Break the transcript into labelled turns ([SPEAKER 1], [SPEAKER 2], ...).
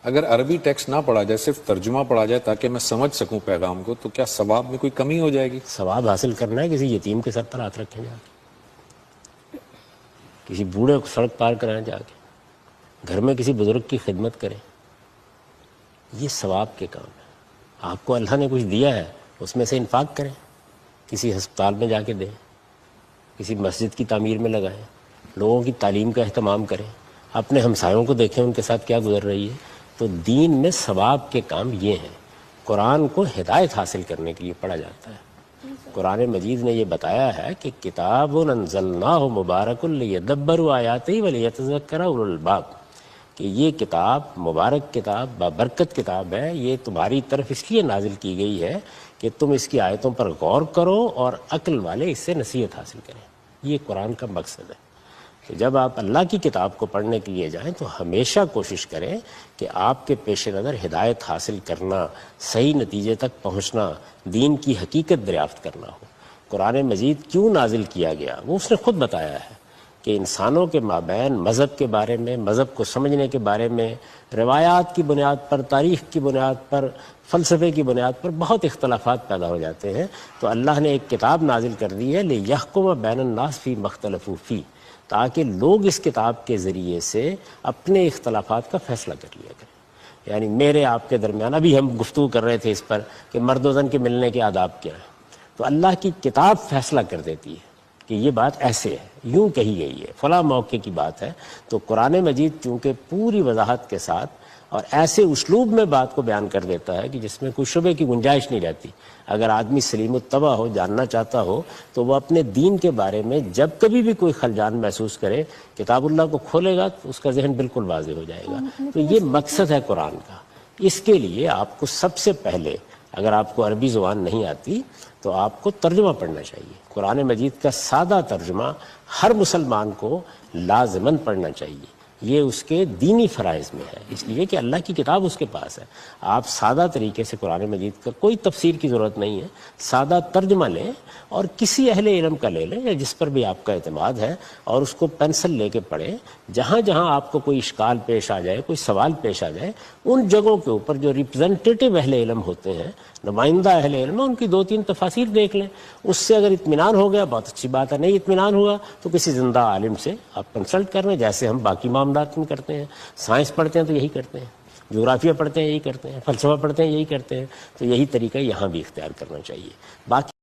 [SPEAKER 1] اگر عربی ٹیکسٹ نہ پڑھا جائے، صرف ترجمہ پڑھا جائے تاکہ میں سمجھ سکوں پیغام کو، تو کیا ثواب میں کوئی کمی ہو جائے گی؟
[SPEAKER 2] ثواب حاصل کرنا ہے، کسی یتیم کے سر پر ہاتھ رکھیں جا کے، کسی بوڑھے کو سڑک پار کرائیں جا کے، گھر میں کسی بزرگ کی خدمت کریں، یہ ثواب کے کام ہے۔ آپ کو اللہ نے کچھ دیا ہے، اس میں سے انفاق کریں، کسی ہسپتال میں جا کے دیں، کسی مسجد کی تعمیر میں لگائیں، لوگوں کی تعلیم کا اہتمام کریں، اپنے ہمسایوں کو دیکھیں ان کے ساتھ کیا گزر رہی ہے۔ تو دین میں ثواب کے کام یہ ہیں۔ قرآن کو ہدایت حاصل کرنے کے لیے پڑھا جاتا ہے۔ قرآن مجید نے یہ بتایا ہے کہ کتاب انزلناہ مبارک لیدبروا آیاتہ ولیتذکر اولو الالباب، کہ یہ کتاب مبارک کتاب بابرکت کتاب ہے، یہ تمہاری طرف اس لیے نازل کی گئی ہے کہ تم اس کی آیتوں پر غور کرو اور عقل والے اس سے نصیحت حاصل کریں۔ یہ قرآن کا مقصد ہے کہ جب آپ اللہ کی کتاب کو پڑھنے کے لیے جائیں تو ہمیشہ کوشش کریں کہ آپ کے پیش نظر ہدایت حاصل کرنا، صحیح نتیجے تک پہنچنا، دین کی حقیقت دریافت کرنا ہو۔ قرآن مجید کیوں نازل کیا گیا وہ اس نے خود بتایا ہے کہ انسانوں کے مابین مذہب کے بارے میں، مذہب کو سمجھنے کے بارے میں، روایات کی بنیاد پر، تاریخ کی بنیاد پر، فلسفے کی بنیاد پر بہت اختلافات پیدا ہو جاتے ہیں۔ تو اللہ نے ایک کتاب نازل کر دی ہے لِیَحْکُمَ بَیْنَ النَّاسِ فِی مَا اخْتَلَفُوا فِیہ، تاکہ لوگ اس کتاب کے ذریعے سے اپنے اختلافات کا فیصلہ کر لیا کریں۔ یعنی میرے آپ کے درمیان ابھی ہم گفتگو کر رہے تھے اس پر کہ مرد و زن کے ملنے کے آداب کیا ہیں، تو اللہ کی کتاب فیصلہ کر دیتی ہے کہ یہ بات ایسے ہے، یوں کہی گئی ہے، فلاں موقع کی بات ہے۔ تو قرآن مجید چونکہ پوری وضاحت کے ساتھ اور ایسے اسلوب میں بات کو بیان کر دیتا ہے کہ جس میں کوئی شبے کی گنجائش نہیں رہتی۔ اگر آدمی سلیم الطبع ہو، جاننا چاہتا ہو، تو وہ اپنے دین کے بارے میں جب کبھی بھی کوئی خلجان محسوس کرے، کتاب اللہ کو کھولے گا تو اس کا ذہن بالکل واضح ہو جائے گا۔ تو یہ مقصد ہے قرآن کا۔ اس کے لیے آپ کو سب سے پہلے، اگر آپ کو عربی زبان نہیں آتی تو آپ کو ترجمہ پڑھنا چاہیے۔ قرآن مجید کا سادہ ترجمہ ہر مسلمان کو لازماً پڑھنا چاہیے۔ یہ اس کے دینی فرائض میں ہے، اس لیے کہ اللہ کی کتاب اس کے پاس ہے۔ آپ سادہ طریقے سے قرآن مجید کا، کوئی تفسیر کی ضرورت نہیں ہے، سادہ ترجمہ لیں اور کسی اہل علم کا لے لیں یا جس پر بھی آپ کا اعتماد ہے، اور اس کو پینسل لے کے پڑھیں۔ جہاں جہاں آپ کو کوئی اشکال پیش آ جائے، کوئی سوال پیش آ جائے، ان جگہوں کے اوپر جو ریپرزنٹیٹیو اہل علم ہوتے ہیں، نمائندہ اہل علم، ان کی 2-3 تفاسیر دیکھ لیں۔ اس سے اگر اطمینان ہو گیا بہت اچھی بات ہے، نہیں اطمینان ہوا تو کسی زندہ عالم سے آپ کنسلٹ کر لیں، جیسے ہم باقی معاملات میں کرتے ہیں۔ سائنس پڑھتے ہیں تو یہی کرتے ہیں، جغرافیہ پڑھتے ہیں یہی کرتے ہیں، فلسفہ پڑھتے ہیں یہی کرتے ہیں۔ تو یہی طریقہ یہاں بھی اختیار کرنا چاہیے۔ باقی